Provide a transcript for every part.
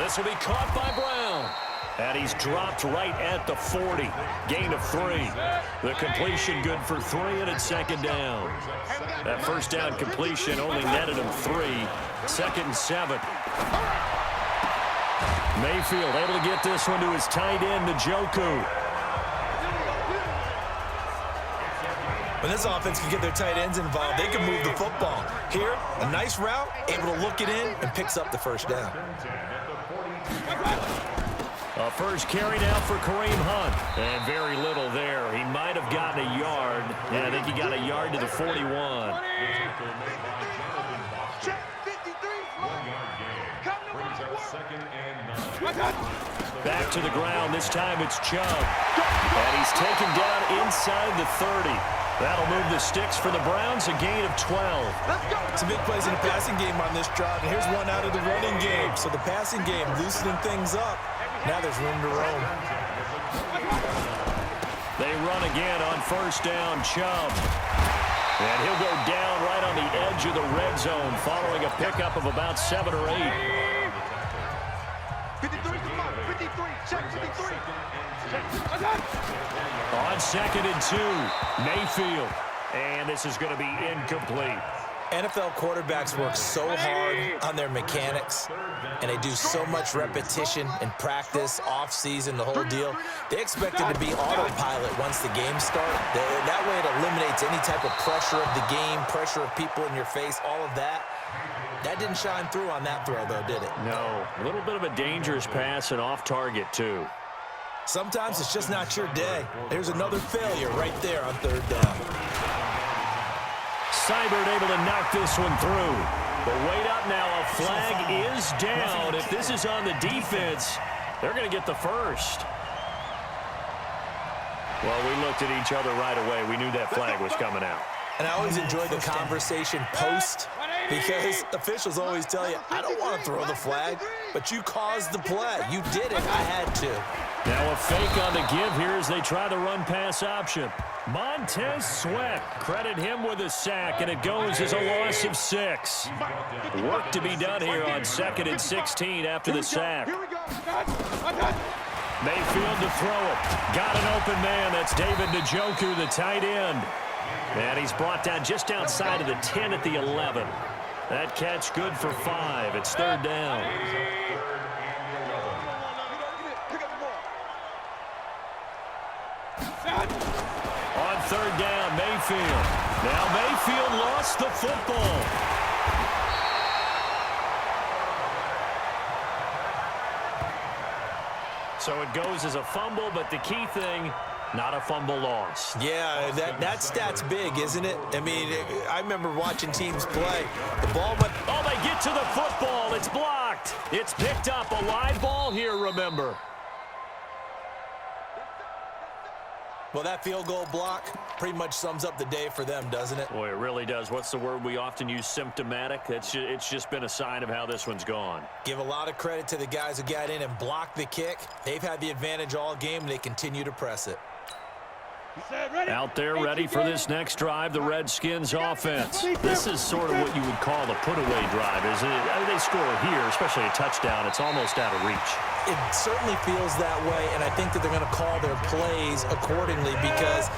This will be caught by Brown. And he's dropped right at the 40. Gain of 3. The completion good for 3, and it's second down. That first down completion only netted him 3. Second and 7. Mayfield able to get this one to his tight end, Njoku. When this offense can get their tight ends involved, they can move the football. Here, a nice route, able to look it in, and picks up the first down. A first carry now for Kareem Hunt. And very little there. He might have gotten a yard. And I think he got a yard to the 41. Back to the ground. This time it's Chubb. And he's taken down inside the 30. That'll move the sticks for the Browns, a gain of 12. Some big plays in the passing game on this drive, and here's one out of the running game. So the passing game loosening things up. Now there's room to roam. They run again on first down, Chubb. And he'll go down right on the edge of the red zone following a pickup of about 7 or 8. 53, come on, 53, check 53. On second and 2, Mayfield. And this is going to be incomplete. NFL quarterbacks work so hard on their mechanics, and they do so much repetition in practice, off-season, the whole deal. They expect it to be autopilot once the game starts. That way it eliminates any type of pressure of the game, pressure of people in your face, all of that. That didn't shine through on that throw, though, did it? No. A little bit of a dangerous pass and off target, too. Sometimes it's just not your day. There's another failure right there on third down. Seibert able to knock this one through. But wait up now. A flag is down. If this is on the defense, they're going to get the first. Well, we looked at each other right away. We knew that flag was coming out. And I always enjoy the conversation post, because officials always tell you, I don't want to throw the flag, but you caused the play. You did it. I had to. Now a fake on the give here as they try the run-pass option. Montez Sweat, credit him with a sack, and it goes as a loss of 6. Work to be done here on second and 16 after the sack. Mayfield to throw it. Got an open man. That's David Njoku, the tight end. And he's brought down just outside of the 10 at the 11. That catch good for 5. It's third down. On third down, Mayfield. Now Mayfield lost the football. So it goes as a fumble, but the key thing, not a fumble loss. Yeah, that stat's big, isn't it? I mean, I remember watching teams play. The ball went... Oh, they get to the football. It's blocked. It's picked up. A live ball here, remember. Well, that field goal block pretty much sums up the day for them, doesn't it? Boy, it really does. What's the word we often use? Symptomatic. It's just been a sign of how this one's gone. Give a lot of credit to the guys who got in and blocked the kick. They've had the advantage all game, and they continue to press it. Out there ready for this next drive, the Redskins offense. This is sort of what you would call a put-away drive, isn't it? I mean, they score here, especially a touchdown. It's almost out of reach. It certainly feels that way, and I think that they're going to call their plays accordingly, because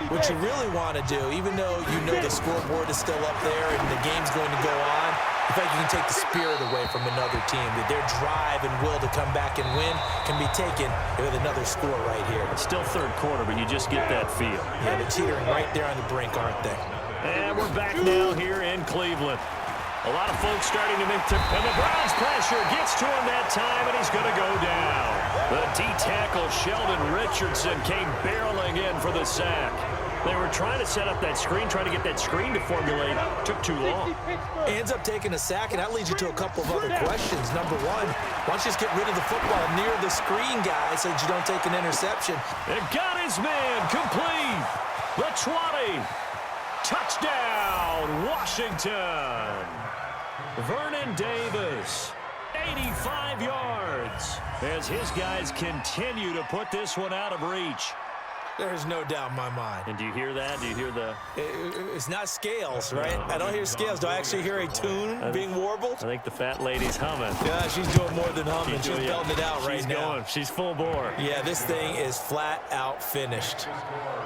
what you really want to do, even though you know the scoreboard is still up there and the game's going to go on, in fact, you can take the spirit away from another team, that their drive and will to come back and win can be taken with another score right here. It's still third quarter, but you just get that feel. Yeah, they're teetering right there on the brink, aren't they? And we're back now here in Cleveland. A lot of folks starting to make and the Browns pressure gets to him that time, and he's going to go down. The D-tackle Sheldon Richardson came barreling in for the sack. They were trying to set up that screen, trying to get that screen to formulate. Took too long. Ends up taking a sack, and that leads you to a couple of other questions. Number one, why don't you just get rid of the football near the screen guy so that you don't take an interception? It got his man complete. The 20. Touchdown, Washington. Vernon Davis, 85 yards, as his guys continue to put this one out of reach. There's no doubt in my mind. And do you hear that? Do you hear the... It's not scales, right? I don't hear scales. Do I actually hear a tune being warbled? I think the fat lady's humming. Yeah, she's doing more than humming. She's belting it out right now. She's going. She's full bore. Yeah, this thing is flat out finished.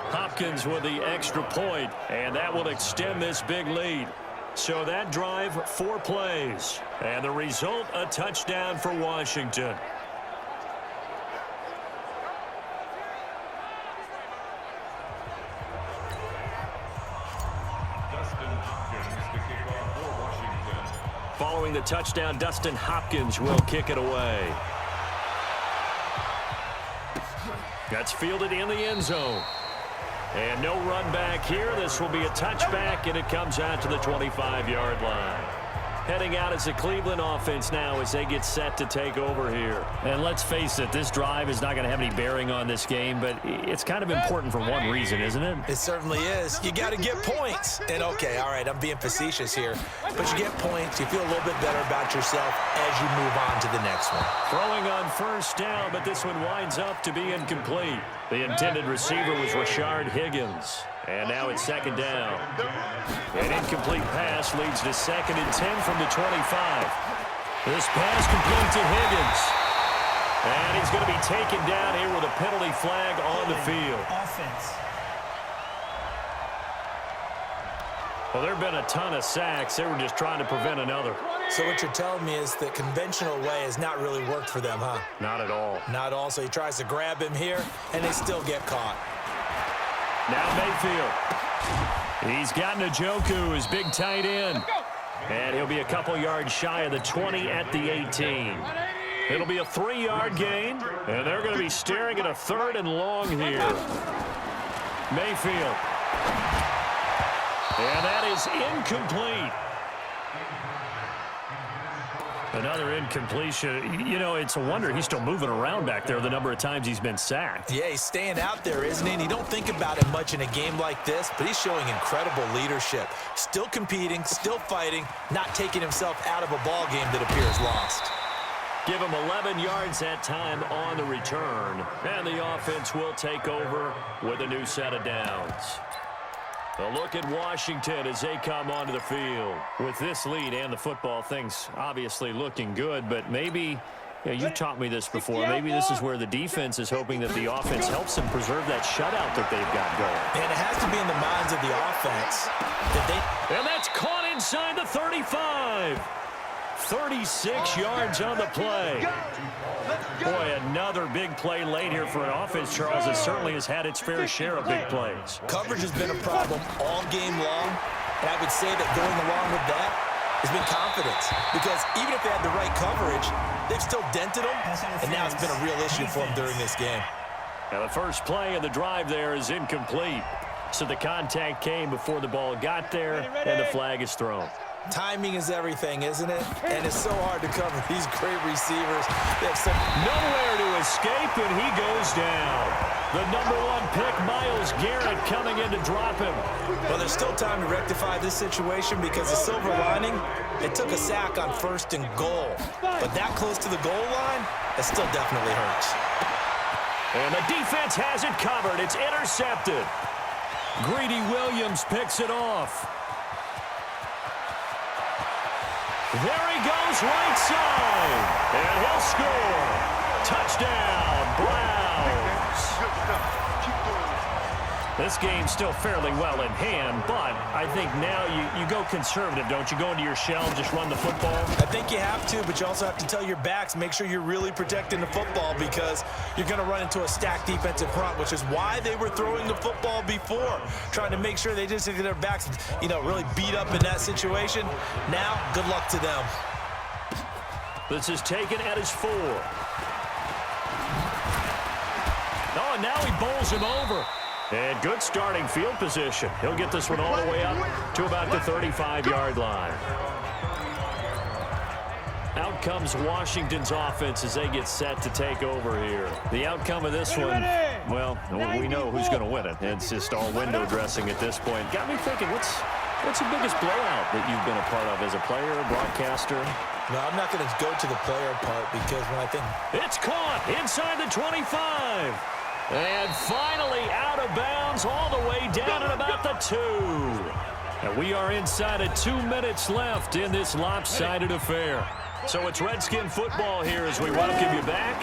Hopkins with the extra point, and that will extend this big lead. So that drive, 4 plays. And the result, a touchdown for Washington. Following the touchdown, Dustin Hopkins will kick it away. That's fielded in the end zone. And no run back here. This will be a touchback, and it comes out to the 25-yard line. Heading out as the Cleveland offense now as they get set to take over here. And let's face it, this drive is not going to have any bearing on this game, but it's kind of important for one reason, isn't it? It certainly is. You got to get points. And, okay, all right, I'm being facetious here. But you get points. You feel a little bit better about yourself as you move on to the next one. Throwing on first down, but this one winds up to be incomplete. The intended receiver was Rashard Higgins. And now it's second down. An incomplete pass leads to 2nd and 10 from the 25. This pass complete to Higgins. And he's going to be taken down here with a penalty flag on the field. Well, there have been a ton of sacks. They were just trying to prevent another. So what you're telling me is the conventional way has not really worked for them, huh? Not at all. Not all. So he tries to grab him here, and they still get caught. Now Mayfield. He's got Njoku, his big tight end. And he'll be a couple yards shy of the 20 at the 18. It'll be a 3-yard gain, and they're going to be staring at a 3rd and long here. Mayfield. And that is incomplete. Another incompletion. You know, it's a wonder he's still moving around back there the number of times he's been sacked. Yeah, he's staying out there, isn't he? And you don't think about it much in a game like this, but he's showing incredible leadership. Still competing, still fighting, not taking himself out of a ball game that appears lost. Give him 11 yards that time on the return. And the offense will take over with a new set of downs. A look at Washington as they come onto the field. With this lead and the football, things obviously looking good, but maybe, you've taught me this before, maybe this is where the defense is hoping that the offense helps them preserve that shutout that they've got going. And it has to be in the minds of the offense that And that's caught inside the 35. 36 yards on the play. Boy, another big play late here for an offense, Charles, that certainly has had its fair share of big plays. Coverage has been a problem all game long, and I would say that going along with that has been confidence, because even if they had the right coverage, they've still dented them, and now it's been a real issue for them during this game. Now the first play of the drive there is incomplete, so the contact came before the ball got there, and the flag is thrown. Timing is everything, isn't it? And it's so hard to cover these great receivers. They have nowhere to escape, and he goes down. The number 1 pick, Myles Garrett, coming in to drop him. Well, there's still time to rectify this situation, because the silver lining, it took a sack on 1st and goal. But that close to the goal line, it still definitely hurts. And the defense has it covered. It's intercepted. Greedy Williams picks it off. There he goes, right side. And he'll score. Touchdown, Browns. Good stuff. Keep doing it. This game's still fairly well in hand, but I think now you go conservative, don't you? Go into your shell, just run the football. I think you have to, but you also have to tell your backs, make sure you're really protecting the football, because you're going to run into a stacked defensive front, which is why they were throwing the football before, trying to make sure they just get their backs, really beat up in that situation. Now, good luck to them. This is taken at his 4. Oh, and now he bowls him over. And good starting field position. He'll get this one all the way up to about the 35-yard line. Out comes Washington's offense as they get set to take over here. The outcome of this one, well, we know who's going to win it. It's just all window dressing at this point. Got me thinking, what's the biggest blowout that you've been a part of as a player, broadcaster? No, I'm not going to go to the player part, because when I think... It's caught inside the 25. And finally out of bounds all the way down at about the 2. And we are inside of 2 minutes left in this lopsided affair. So it's Redskin football here as we welcome you back.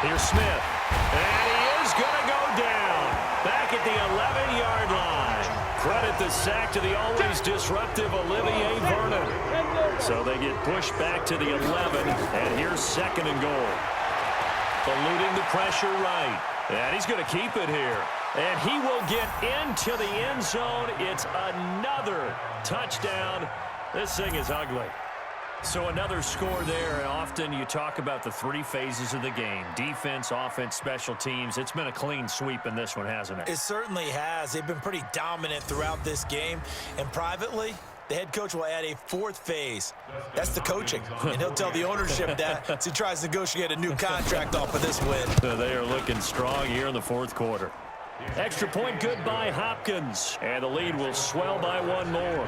Here's Smith. And he is going to go down back at the 11-yard line. Credit the sack to the always disruptive Olivier Vernon. So they get pushed back to the 11, and here's 2nd and goal. Eluding the pressure right. And he's going to keep it here. And he will get into the end zone. It's another touchdown. This thing is ugly. So another score there, and often you talk about the 3 phases of the game. Defense, offense, special teams. It's been a clean sweep in this one, hasn't it? It certainly has. They've been pretty dominant throughout this game. And privately, the head coach will add a 4th phase. That's the coaching. And he'll tell the ownership that as he tries to negotiate a new contract off of this win. They are looking strong here in the 4th quarter. Extra point good by Hopkins. And the lead will swell by 1 more.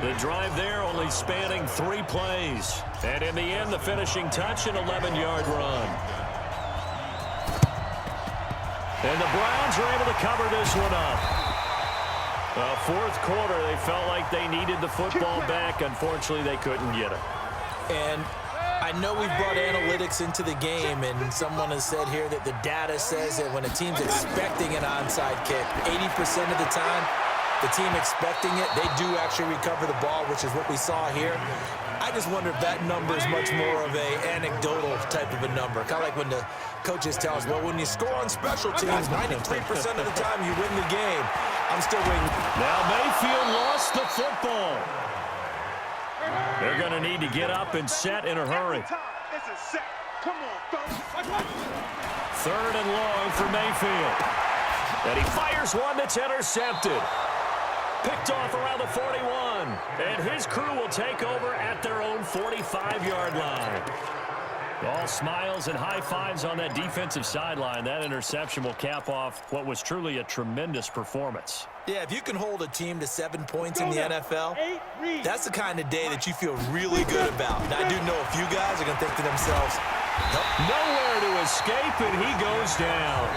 The drive there only spanning 3 plays. And in the end, the finishing touch, an 11-yard run. And the Browns are able to cover this one up. 4th quarter, they felt like they needed the football back. Unfortunately, they couldn't get it. And I know we've brought analytics into the game, and someone has said here that the data says that when a team's expecting an onside kick, 80% of the time, the team expecting it, they do actually recover the ball, which is what we saw here. I just wonder if that number is much more of an anecdotal type of a number. Kind of like when the coaches tell us, well, when you score on special teams, 93% of the time you win the game. I'm still waiting. Now Mayfield lost the football. They're going to need to get up and set in a hurry. It's a set. Come on, 3rd and long for Mayfield. And he fires one that's intercepted. Picked off around the 41. And his crew will take over at their own 45-yard line. All smiles and high fives on that defensive sideline. That interception will cap off what was truly a tremendous performance. Yeah, if you can hold a team to 7 points in the NFL, that's the kind of day that you feel really good about. And I do know a few guys are going to think to themselves, nope. Nowhere to escape, and he goes down.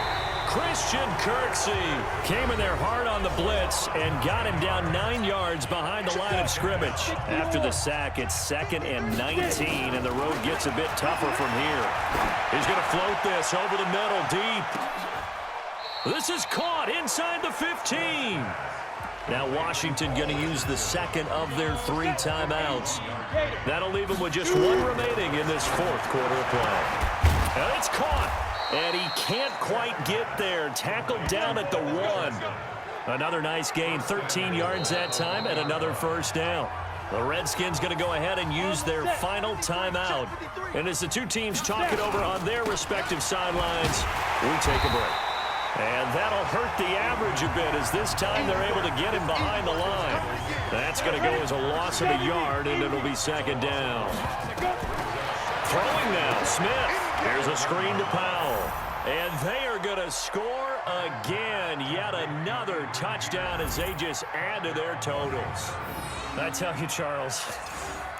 Christian Kirksey came in there hard on the blitz and got him down 9 yards behind the line of scrimmage. After the sack, it's 2nd and 19, and the road gets a bit tougher from here. He's going to float this over the middle deep. This is caught inside the 15. Now Washington going to use the 2nd of their 3 timeouts. That'll leave them with just 1 remaining in this 4th quarter of play. And it's caught. And he can't quite get there. Tackled down at the 1. Another nice gain, 13 yards that time, and another 1st down. The Redskins going to go ahead and use their final timeout. And as the 2 teams talk it over on their respective sidelines, we take a break. And that'll hurt the average a bit as this time they're able to get him behind the line. That's going to go as a loss of a yard, and it'll be 2nd down. Throwing now, Smith. Here's a screen to Powell. And they are going to score again. Yet another touchdown as they just add to their totals. I tell you, Charles,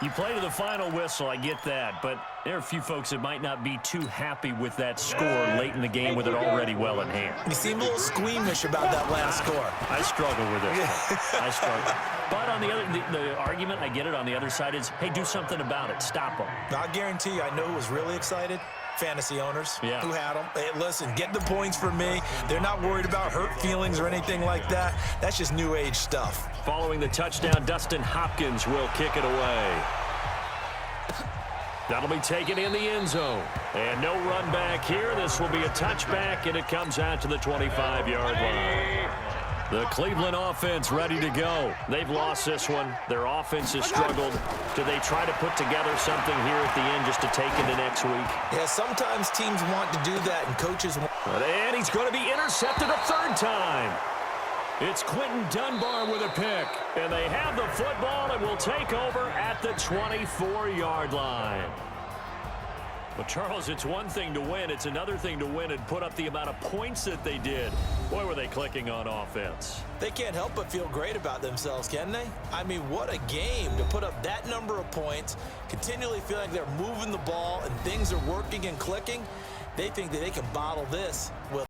you play to the final whistle, I get that, but there are a few folks that might not be too happy with that score late in the game with it already well in hand. You seem a little squeamish about that last score. I struggle with this. I struggle. But on the other, the argument, I get it, on the other side is, hey, do something about it. Stop them. I guarantee you, I know who was really excited. Fantasy owners who had them. Hey, listen, get the points for me. They're not worried about hurt feelings or anything like that. That's just new age stuff. Following the touchdown, Dustin Hopkins will kick it away. That'll be taken in the end zone. And no run back here. This will be a touchback, and it comes out to the 25-yard line. The Cleveland offense ready to go. They've lost this one. Their offense has struggled. Do they try to put together something here at the end just to take into next week? Yeah, sometimes teams want to do that, and coaches want. And he's going to be intercepted a 3rd time. It's Quentin Dunbar with a pick. And they have the football and will take over at the 24-yard line. Well, Charles, it's one thing to win. It's another thing to win and put up the amount of points that they did. Boy, were they clicking on offense. They can't help but feel great about themselves, can they? I mean, what a game to put up that number of points, continually feel like they're moving the ball and things are working and clicking. They think that they can bottle this with